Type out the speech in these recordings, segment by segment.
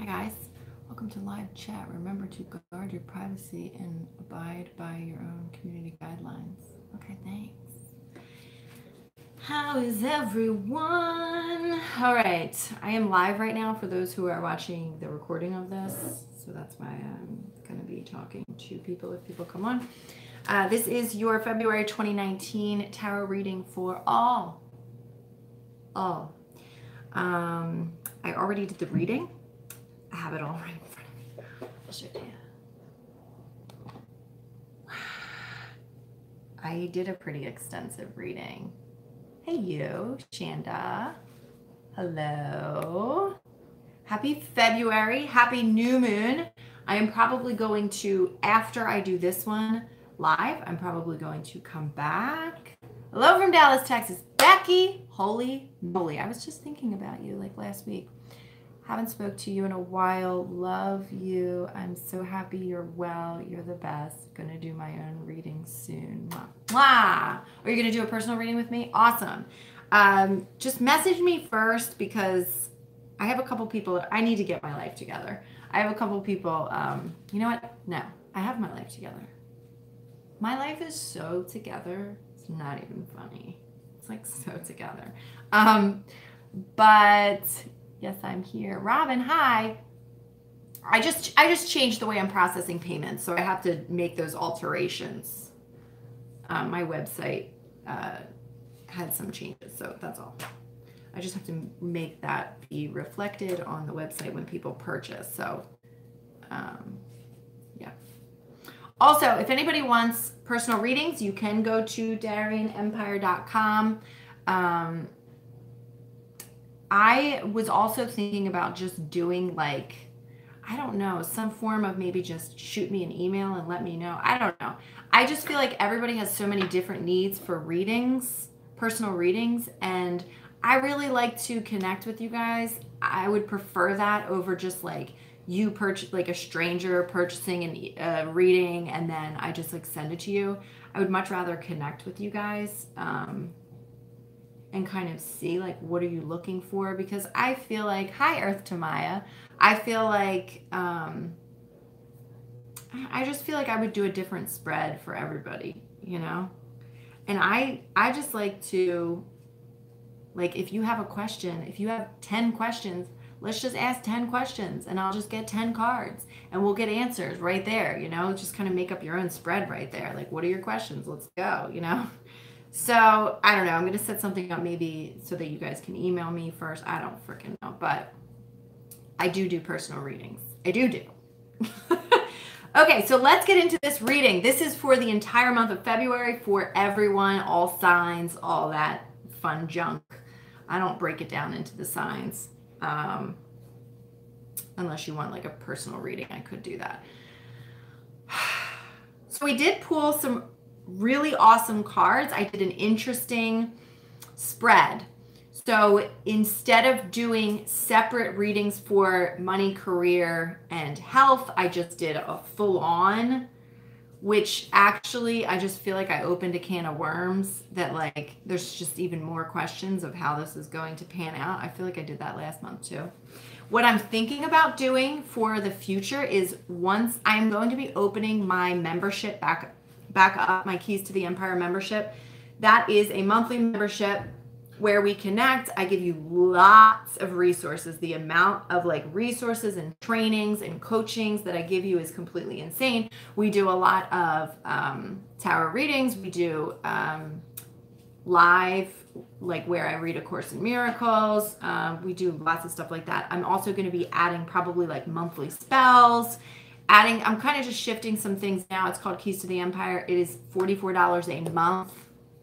guys. Welcome to live chat. Remember to guard your privacy and abide by your own community guidelines. Okay, thanks. How is everyone? All right, I am live right now for those who are watching the recording of this. So that's why I'm going to be talking to people if people come on. This is your February 2019 tarot reading for all. I already did the reading. I have it all right in front of me. I'll show it to you. I did a pretty extensive reading. Hey you, Shanda. Hello. Happy February. Happy new moon. I am probably going to, after I do this one live, I'm probably going to come back. Hello from Dallas, Texas. Becky. Holy moly. I was just thinking about you like last week. Haven't spoke to you in a while. Love you. I'm so happy you're well. You're the best. Gonna do my own reading soon. Mwah. Are you gonna do a personal reading with me? Awesome. Just message me first because I have a couple people. I need to get my life together. I have a couple people. You know what? No, I have my life together. My life is so together. It's not even funny. It's like so together. But yes, I'm here. Robin, hi. I just changed the way I'm processing payments, so I have to make those alterations. My website had some changes, so that's all. I just have to make that be reflected on the website when people purchase. So, yeah. Also, if anybody wants personal readings, you can go to DarianEmpire.com. I was also thinking about just doing like, I don't know, some form of maybe just shoot me an email and let me know. I don't know. I just feel like everybody has so many different needs for readings, personal readings, and I really like to connect with you guys. I would prefer that over just like you purchase, like a stranger purchasing a reading and then I just like send it to you. I would much rather connect with you guys. And kind of see like what are you looking for, because I feel like, hi Earth to Maya, I feel like I just feel like I would do a different spread for everybody, you know. And I just like to, like, if you have a question, if you have 10 questions, let's just ask 10 questions and I'll just get 10 cards and we'll get answers right there, you know. Just kind of make up your own spread right there. Like, what are your questions? Let's go, you know. So, I don't know. I'm going to set something up maybe so that you guys can email me first. I don't freaking know. But I do personal readings. I do. Okay, so let's get into this reading. This is for the entire month of February for everyone, all signs, all that fun junk. I don't break it down into the signs. Unless you want like a personal reading, I could do that. So we did pull some really awesome cards. I did an interesting spread. So instead of doing separate readings for money, career, and health, I just did a full on, which actually I just feel like I opened a can of worms that like there's just even more questions of how this is going to pan out. I feel like I did that last month too. What I'm thinking about doing for the future is once I'm going to be opening my membership back up, my Keys to the Empire membership. That is a monthly membership where we connect. I give you lots of resources. The amount of like resources and trainings and coachings that I give you is completely insane. We do a lot of tarot readings. We do live, like where I read A Course in Miracles. We do lots of stuff like that. I'm also going to be adding probably like monthly spells. I'm kind of just shifting some things now. It's called Keys to the Empire. It is $44 a month.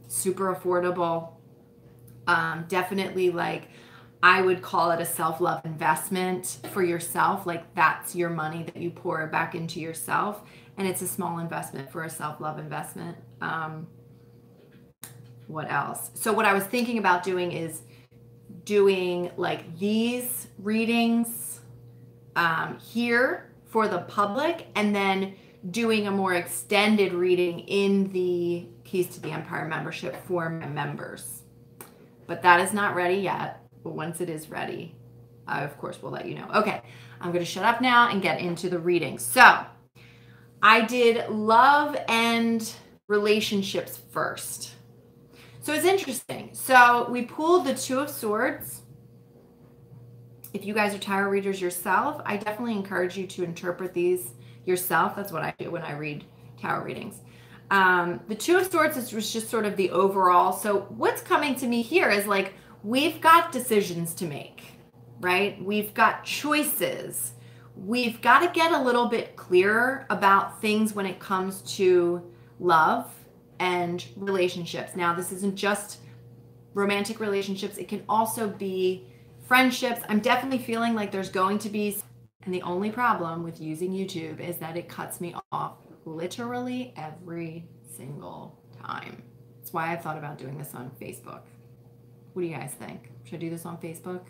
Super affordable. Definitely like I would call it a self-love investment for yourself. Like that's your money that you pour back into yourself. And it's a small investment for a self-love investment. What else? So what I was thinking about doing is doing like these readings here for the public, and then doing a more extended reading in the Keys to the Empire membership for my members. But that is not ready yet. But once it is ready, I, of course, will let you know. Okay, I'm going to shut up now and get into the reading. So I did love and relationships first. So it's interesting. So we pulled the Two of Swords. If you guys are tarot readers yourself, I definitely encourage you to interpret these yourself. That's what I do when I read tarot readings. The Two of Swords was just sort of the overall. So what's coming to me here is like, we've got decisions to make, right? We've got choices. We've got to get a little bit clearer about things when it comes to love and relationships. Now, this isn't just romantic relationships. It can also be friendships. I'm definitely feeling like there's going to be, and the only problem with using YouTube is that it cuts me off literally every single time. That's why I thought about doing this on Facebook. What do you guys think? Should I do this on Facebook?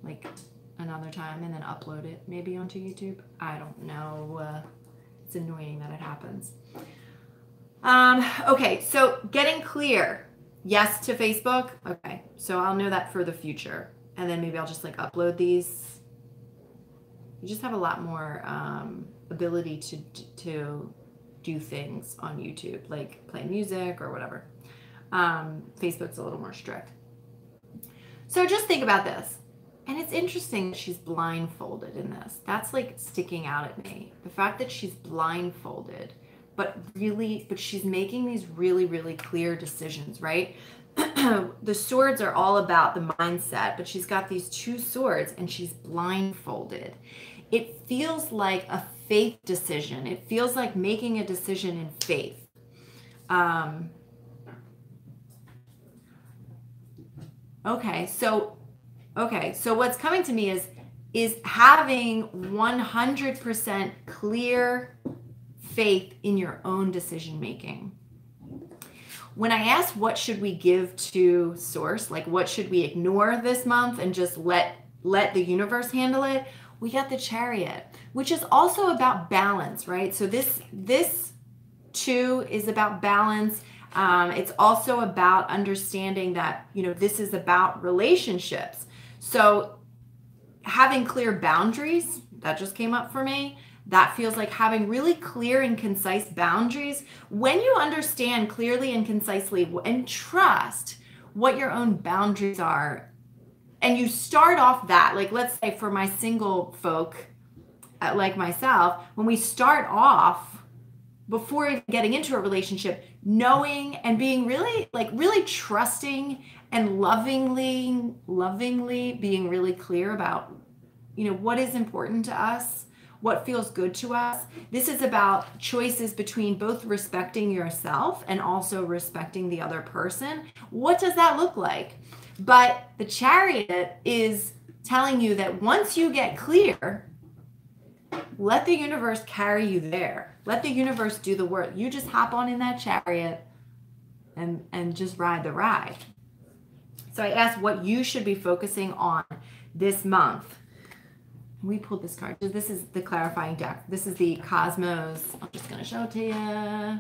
Like another time and then upload it maybe onto YouTube? I don't know. It's annoying that it happens. Okay, so getting clear. Yes to Facebook. Okay, so I'll know that for the future. And then maybe I'll just like upload these. You just have a lot more ability to do things on YouTube, like play music or whatever. Facebook's a little more strict. So just think about this. And it's interesting that she's blindfolded in this. That's like sticking out at me. The fact that she's blindfolded, but she's making these really, really clear decisions, right? The swords are all about the mindset, but she's got these two swords and she's blindfolded. It feels like a faith decision. It feels like making a decision in faith. Okay, so what's coming to me is having 100% clear faith in your own decision making. When I asked what should we give to source, like what should we ignore this month and just let the universe handle it, we got the Chariot, which is also about balance, right? So this too is about balance. It's also about understanding that, this is about relationships. So having clear boundaries, that just came up for me. That feels like having really clear and concise boundaries. When you understand clearly and concisely and trust what your own boundaries are, and you start off that, like let's say for my single folk like myself, when we start off before even getting into a relationship, knowing and being really trusting and lovingly being really clear about, what is important to us, what feels good to us. This is about choices between both respecting yourself and also respecting the other person. What does that look like? But the Chariot is telling you that once you get clear, let the universe carry you there. Let the universe do the work. You just hop on in that Chariot and just ride the ride. So I asked what you should be focusing on this month. We pulled this card. This is the clarifying deck. This is the Cosmos. I'm just going to show it to you.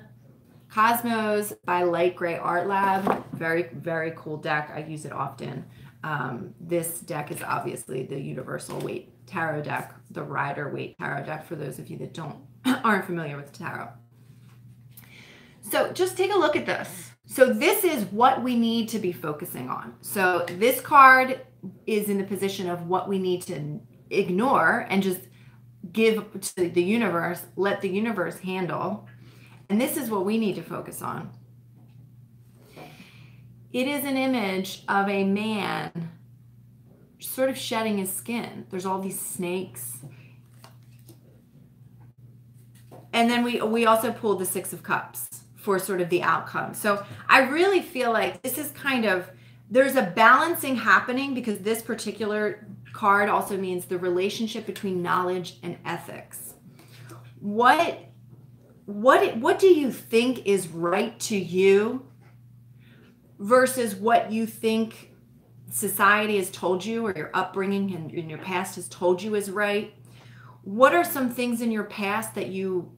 Cosmos by Light Gray Art Lab. Very, very cool deck. I use it often. This deck is obviously the Universal Weight Tarot deck, the Rider Waite Tarot deck, for those of you that aren't familiar with tarot. So just take a look at this. So this is what we need to be focusing on. So this card is in the position of what we need to ignore and just give to the universe, let the universe handle. And this is what we need to focus on. It is an image of a man sort of shedding his skin. There's all these snakes. And then we also pulled the Six of Cups for sort of the outcome. So I really feel like this is there's a balancing happening, because this particular card also means the relationship between knowledge and ethics. What do you think is right to you versus what you think society has told you, or your upbringing and in your past has told you is right? What are some things in your past that you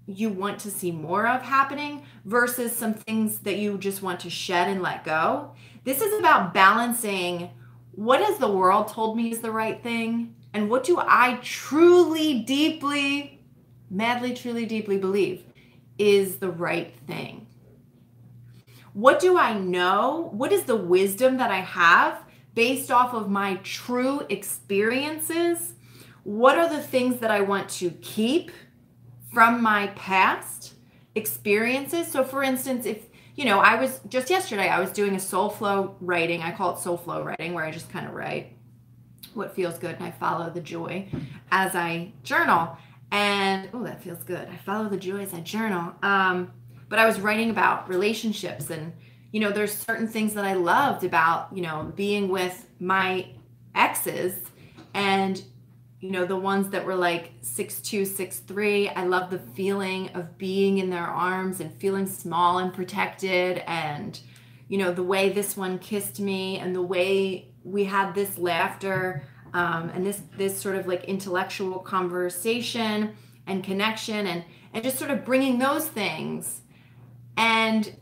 want to see more of happening versus some things that you just want to shed and let go? This is about balancing what has the world told me is the right thing? And what do I truly, deeply, madly, truly, deeply believe is the right thing? What do I know? What is the wisdom that I have based off of my true experiences? What are the things that I want to keep from my past experiences? So for instance, if, I was just yesterday, I was doing a soul flow writing. I call it soul flow writing, where I just kind of write what feels good and I follow the joy as I journal. And, oh, that feels good. I follow the joy as I journal. But I was writing about relationships, and, there's certain things that I loved about, being with my exes, and, the ones that were like 6'2", 6'3". I love the feeling of being in their arms and feeling small and protected. And, the way this one kissed me, and the way we had this laughter, and this sort of like intellectual conversation and connection, and just sort of bringing those things and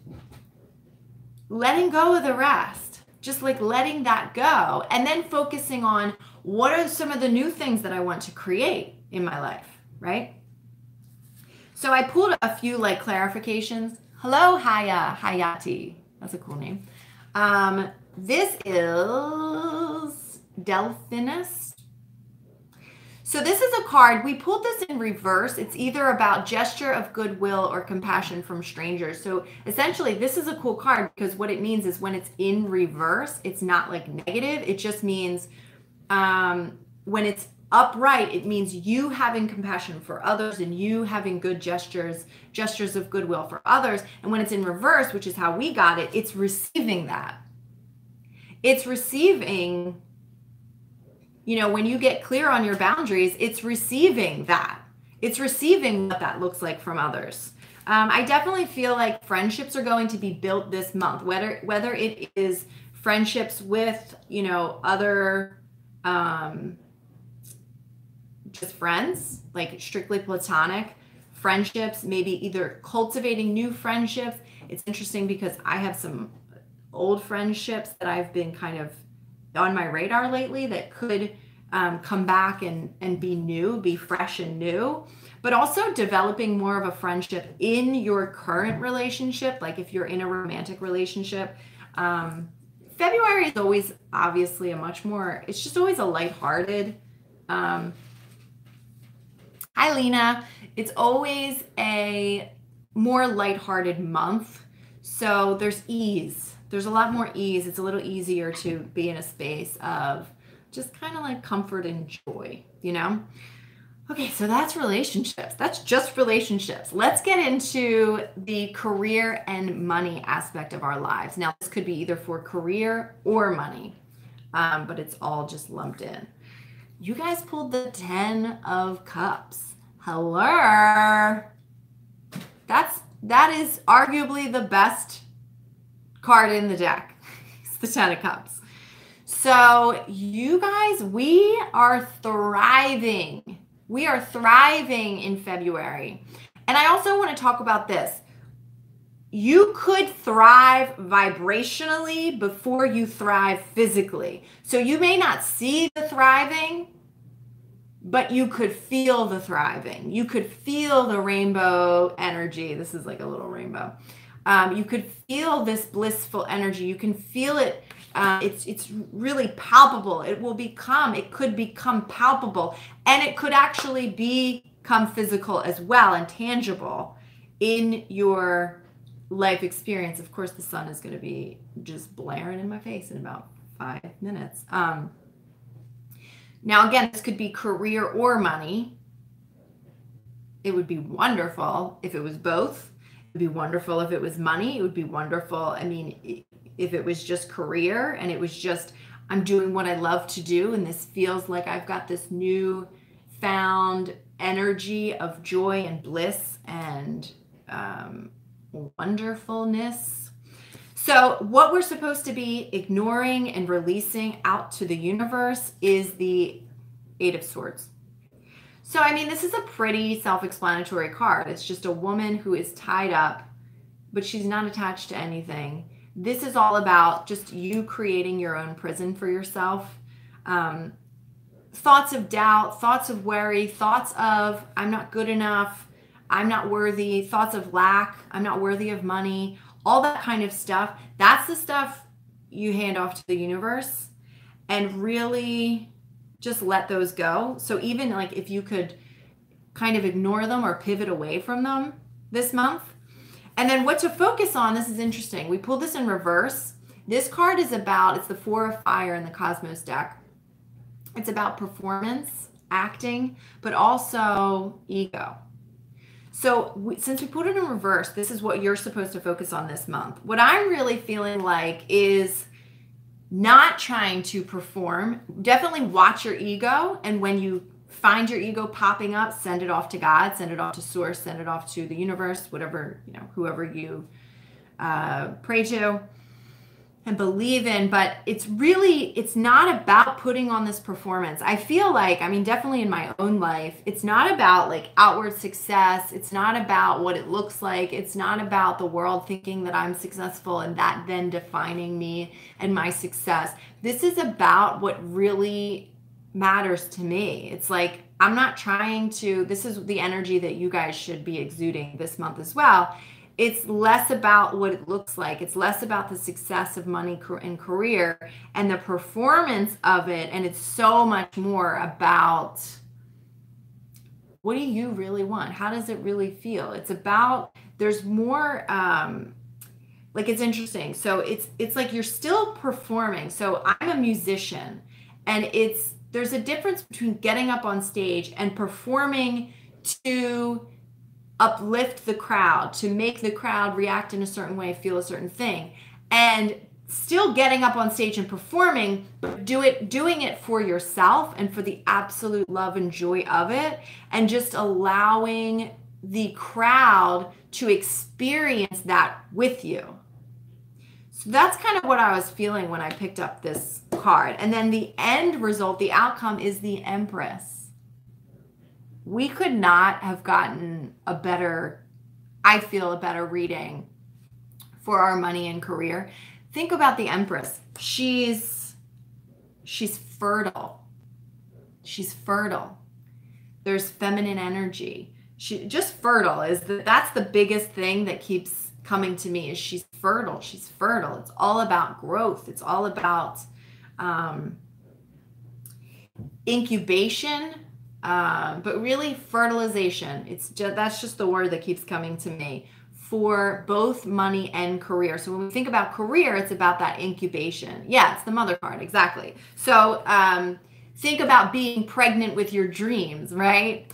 letting go of the rest, just like letting that go, and then focusing on what are some of the new things that I want to create in my life, right? So I pulled a few like clarifications. Hello, Hayati. That's a cool name. This is Delphinus. So this is a card. We pulled this in reverse. It's either about gesture of goodwill or compassion from strangers. So essentially, this is a cool card because what it means is when it's in reverse, it's not like negative. It just means when it's upright, it means you having compassion for others and you having good gestures of goodwill for others. And when it's in reverse, which is how we got it, it's receiving that. It's receiving, when you get clear on your boundaries, it's receiving that. It's receiving what that looks like from others. I definitely feel like friendships are going to be built this month, whether it is friendships with, other just friends, like strictly platonic friendships, maybe either cultivating new friendships. It's interesting because I have some old friendships that I've been kind of on my radar lately that could come back and be fresh and new, but also developing more of a friendship in your current relationship. Like if you're in a romantic relationship, February is always obviously it's just always a lighthearted, hi Lena, it's always a more lighthearted month. So there's ease. There's a lot more ease. It's a little easier to be in a space of just kind of like comfort and joy, Okay, so that's relationships. That's just relationships. Let's get into the career and money aspect of our lives. Now, this could be either for career or money, but it's all just lumped in. You guys pulled the 10 of Cups. Hello. That is arguably the best card in the deck. It's the 10 of Cups. So you guys, we are thriving. We are thriving in February. And I also want to talk about this. You could thrive vibrationally before you thrive physically. So you may not see the thriving, but you could feel the thriving. You could feel the rainbow energy. This is like a little rainbow. You could feel this blissful energy. You can feel it. It's really palpable. It could become palpable, and it could actually become physical as well and tangible in your life experience. Of course, the sun is going to be just blaring in my face in about 5 minutes. Now, again, this could be career or money. It would be wonderful if it was both. It would be wonderful if it was money. It would be wonderful. I mean, if it was just career and it was just, I'm doing what I love to do, and this feels like I've got this new found energy of joy and bliss and wonderfulness. So what we're supposed to be ignoring and releasing out to the universe is the 8 of Swords. So, I mean, this is a pretty self-explanatory card. It's just a woman who is tied up, but she's not attached to anything. This is all about just you creating your own prison for yourself. Thoughts of doubt, thoughts of worry, thoughts of I'm not good enough, I'm not worthy, thoughts of lack, I'm not worthy of money, all that kind of stuff. That's the stuff you hand off to the universe and really just let those go. So even like if you could kind of ignore them or pivot away from them this month. And then what to focus on, this is interesting. We pulled this in reverse. This card is about, it's the Four of Fire in the Cosmos deck. It's about performance, acting, but also ego. So since we put it in reverse, this is what you're supposed to focus on this month. What I'm really feeling like is not trying to perform. Definitely watch your ego. And when you find your ego popping up, send it off to God, send it off to source, send it off to the universe, whatever, you know, whoever you pray to and believe in. But it's not about putting on this performance. I feel like, I mean, definitely in my own life, it's not about like outward success. It's not about what it looks like. It's not about the world thinking that I'm successful and that then defining me and my success. This is about what really matters to me. It's like, I'm not trying to, this is the energy that you guys should be exuding this month as well. It's less about what it looks like. It's less about the success of money and career and the performance of it. And it's so much more about what do you really want? How does it really feel? It's about, there's more, like it's interesting. So it's like you're still performing. So I'm a musician and there's a difference between getting up on stage and performing to uplift the crowd, to make the crowd react in a certain way, feel a certain thing, and still getting up on stage and performing, but doing it for yourself and for the absolute love and joy of it, and just allowing the crowd to experience that with you. So that's kind of what I was feeling when I picked up this card. And then the end result, the outcome is the Empress. We could not have gotten a better reading for our money and career. Think about the Empress. She's fertile. She's fertile. There's feminine energy. She just fertile that's the biggest thing that keeps coming to me is she's fertile. She's fertile. It's all about growth. It's all about incubation. But really fertilization. That's just the word that keeps coming to me for both money and career. So when we think about career, it's about that incubation. Yeah, it's the mother card, exactly. So think about being pregnant with your dreams, right?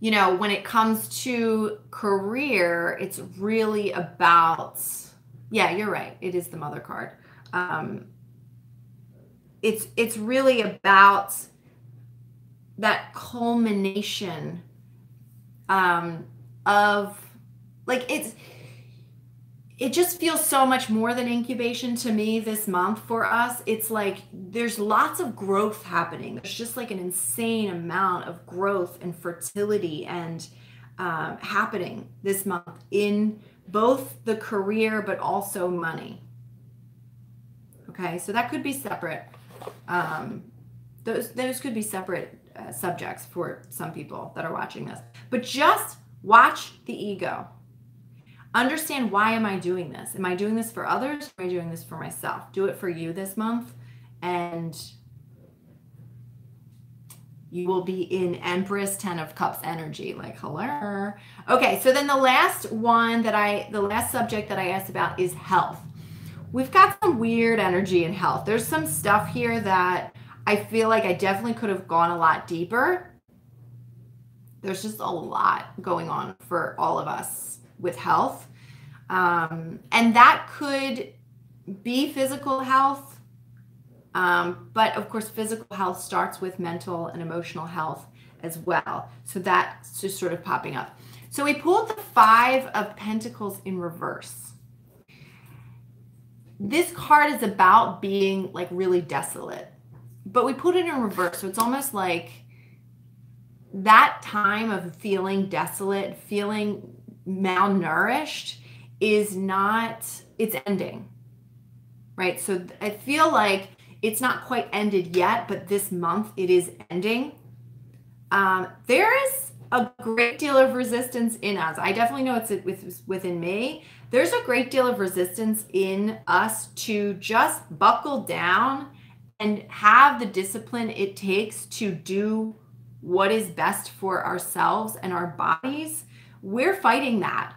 You know, when it comes to career, it's really about, yeah, you're right. It is the mother card. It's really about that culmination of like it just feels so much more than incubation to me this month for us. It's like there's lots of growth happening. There's just like an insane amount of growth and fertility and happening this month in both the career but also money. Okay, so that could be separate. Those could be separate subjects for some people that are watching this. But just watch the ego. Understand, why am I doing this? Am I doing this for others? Or am I doing this for myself? Do it for you this month, and you will be in Empress 10 of Cups energy. Like, hello. Okay, so then the last subject that I asked about is health. We've got some weird energy in health. There's some stuff here that I feel like I definitely could have gone a lot deeper. There's just a lot going on for all of us with health. And that could be physical health. But of course, physical health starts with mental and emotional health as well. So that's just sort of popping up. So we pulled the 5 of Pentacles in reverse. This card is about being like really desolate, but we put it in reverse. So it's almost like that time of feeling desolate, feeling malnourished is not, it's ending, right? So I feel like it's not quite ended yet, but this month it is ending. There is a great deal of resistance in us. I definitely know it's within me. There's a great deal of resistance in us to just buckle down and have the discipline it takes to do what is best for ourselves and our bodies. We're fighting that.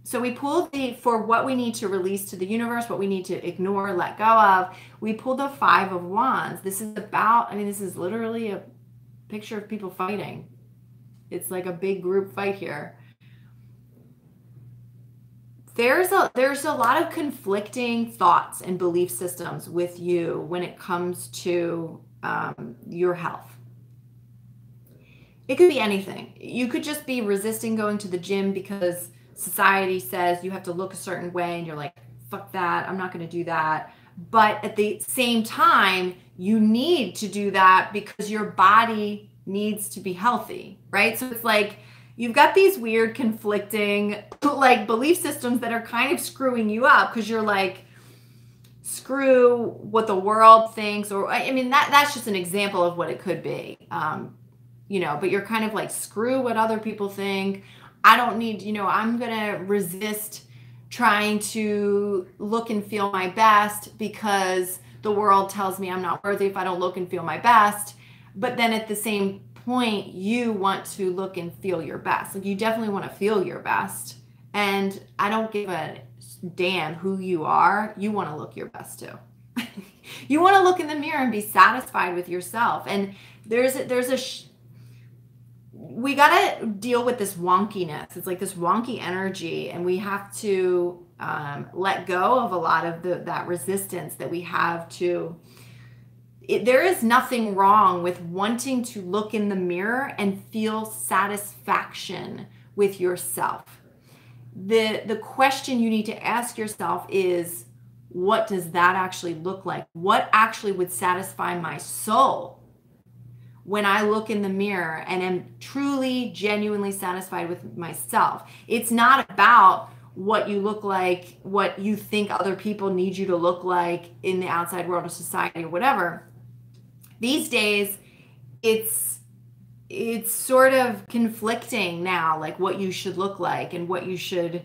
So we pull for what we need to release to the universe, what we need to ignore, let go of, we pull the 5 of Wands. This is about, I mean, this is literally a picture of people fighting. It's like a big group fight here. There's a lot of conflicting thoughts and belief systems with you when it comes to your health. It could be anything. You could just be resisting going to the gym because society says you have to look a certain way and you're like, fuck that, I'm not going to do that. But at the same time, you need to do that because your body needs to be healthy, right? So it's like you've got these weird conflicting like belief systems that are kind of screwing you up because you're like, screw what the world thinks, or I mean that's just an example of what it could be. But you're kind of like, screw what other people think. I don't need, I'm gonna resist trying to look and feel my best because the world tells me I'm not worthy if I don't look and feel my best. But then at the same point, you want to look and feel your best. Like, you definitely want to feel your best. And I don't give a damn who you are. You want to look your best too. You want to look in the mirror and be satisfied with yourself. And we got to deal with this wonkiness. It's like this wonky energy, and we have to let go of a lot of that resistance that we have to. There is nothing wrong with wanting to look in the mirror and feel satisfaction with yourself. The question you need to ask yourself is, what does that actually look like? What actually would satisfy my soul when I look in the mirror and am truly, genuinely satisfied with myself? It's not about what you look like, what you think other people need you to look like in the outside world of society or whatever. These days, it's sort of conflicting now, like what you should look like and what you should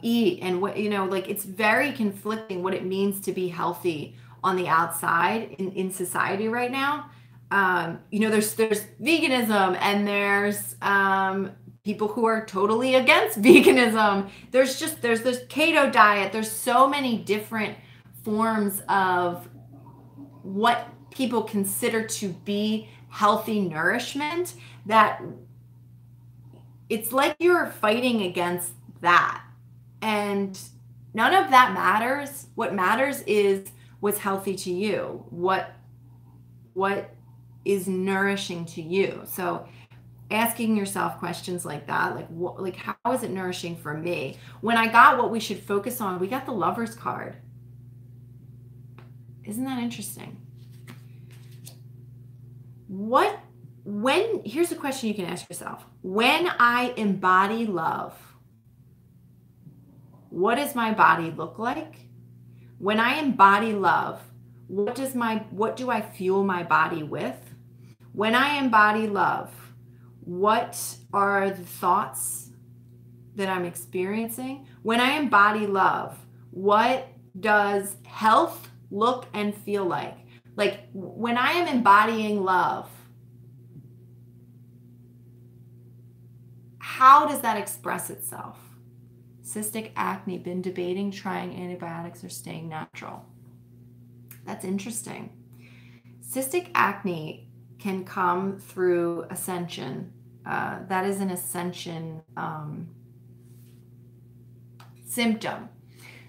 eat, and what, like, it's very conflicting what it means to be healthy on the outside in society right now. There's veganism, and there's people who are totally against veganism. There's this keto diet. There's so many different forms of what people consider to be healthy nourishment, that it's like you're fighting against that. And none of that matters. What matters is what's healthy to you, what is nourishing to you. So asking yourself questions like that, like how is it nourishing for me? When I got what we should focus on, we got the Lover's card. Isn't that interesting? Here's a question you can ask yourself. When I embody love, what does my body look like? When I embody love, what do I fuel my body with? When I embody love, what are the thoughts that I'm experiencing? When I embody love, what does health look and feel like? Like, when I am embodying love, how does that express itself? Cystic acne, been debating trying antibiotics or staying natural. That's interesting. Cystic acne can come through ascension. That is an ascension symptom.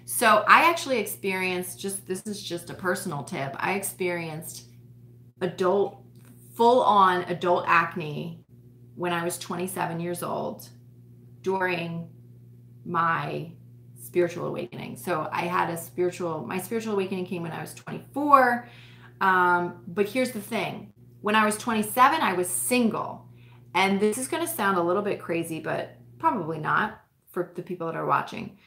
So I actually experienced, this is just a personal tip, I experienced full-on adult acne when I was 27 years old during my spiritual awakening. So I had my spiritual awakening came when I was 24. But here's the thing. When I was 27, I was single. And this is going to sound a little bit crazy, but probably not for the people that are watching.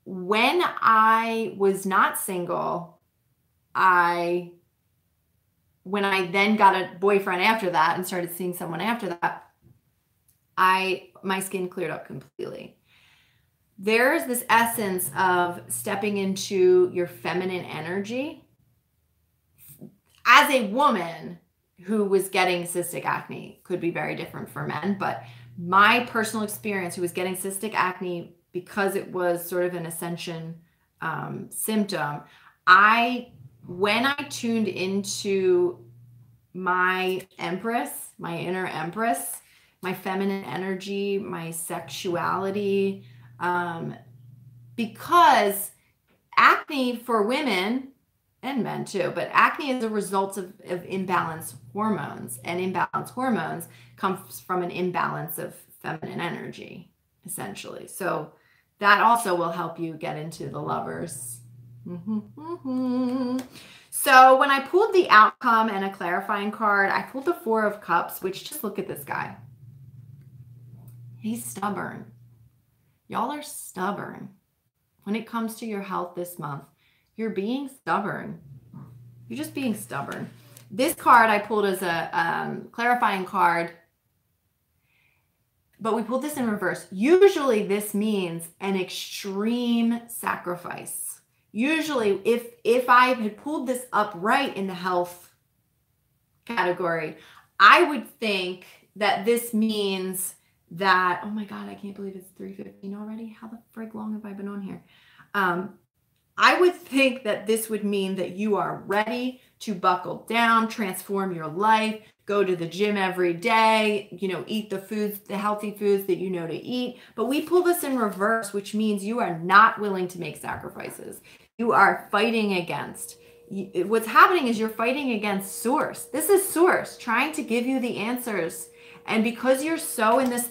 When I was not single, when I then got a boyfriend after that and started seeing someone after that, my skin cleared up completely. There's this essence of stepping into your feminine energy. As a woman who was getting cystic acne, could be very different for men, but my personal experience, who was getting cystic acne because it was sort of an ascension symptom, when I tuned into my empress, my inner empress, my feminine energy, my sexuality, because acne for women and men too, but acne is a result of imbalanced hormones, and imbalanced hormones comes from an imbalance of feminine energy, essentially. So that also will help you get into the lovers. So when I pulled the outcome and a clarifying card, I pulled the Four of Cups, which, just look at this guy. He's stubborn. Y'all are stubborn. When it comes to your health this month, you're being stubborn. You're just being stubborn. This card I pulled as a clarifying card, but we pulled this in reverse. Usually this means an extreme sacrifice. Usually if I had pulled this upright in the health category, I would think that this means that, oh my God, I can't believe it's 3:15 already. How the frig long have I been on here? I would think that this would mean that you are ready to buckle down, transform your life, go to the gym every day, eat the foods, the healthy foods that you know to eat. But we pull this in reverse, which means you are not willing to make sacrifices. You are fighting against. What's happening is you're fighting against Source. This is Source trying to give you the answers. And because you're so in this,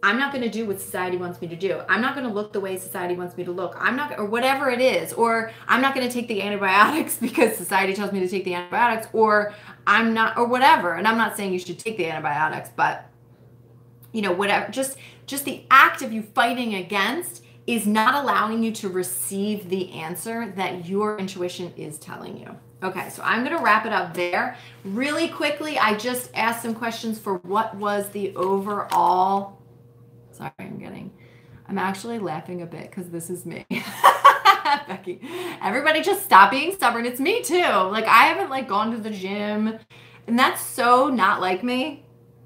I'm not going to do what society wants me to do. I'm not going to look the way society wants me to look. or whatever it is, or I'm not going to take the antibiotics because society tells me to take the antibiotics, or I'm not, or whatever. And I'm not saying you should take the antibiotics, but whatever, just the act of you fighting against is not allowing you to receive the answer that your intuition is telling you. Okay, so I'm going to wrap it up there. Really quickly, I just asked some questions for what was the overall. Sorry, I'm actually laughing a bit because this is me. Becky, everybody just stop being stubborn. It's me too. I haven't gone to the gym, and that's so not like me.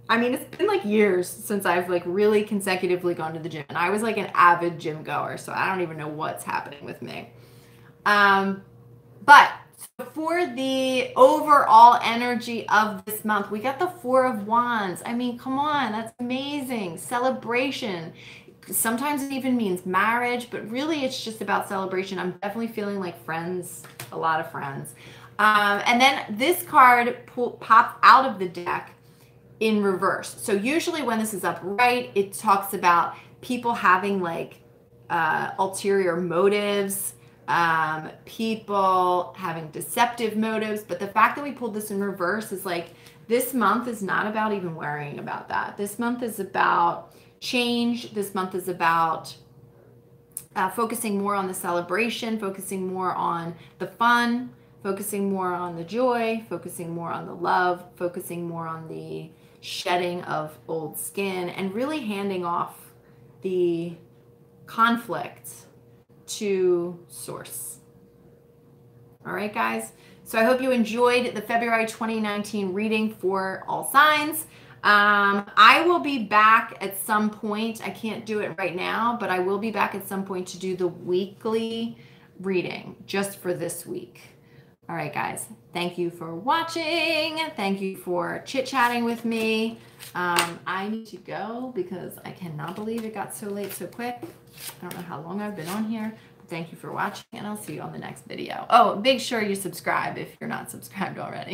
I mean, it's been years since I've really consecutively gone to the gym, and I was an avid gym goer, so I don't even know what's happening with me. But for the overall energy of this month, we got the Four of Wands. I mean, come on, that's amazing. Celebration. Sometimes it even means marriage, but really it's just about celebration. I'm definitely feeling like friends, a lot of friends. And then this card popped out of the deck in reverse. So usually when this is upright, it talks about people having ulterior motives, people having deceptive motives. But the fact that we pulled this in reverse is this month is not about even worrying about that. This month is about change. This month is about focusing more on the celebration, focusing more on the fun, focusing more on the joy, focusing more on the love, focusing more on the shedding of old skin, and really handing off the conflict to Source. All right, guys. So I hope you enjoyed the February 2019 reading for all signs. I will be back at some point. I can't do it right now, but I will be back at some point to do the weekly reading just for this week. All right, guys. Thank you for watching. Thank you for chit-chatting with me. I need to go because I cannot believe it got so late so quick. I don't know how long I've been on here. But thank you for watching, and I'll see you on the next video. Oh, make sure you subscribe if you're not subscribed already.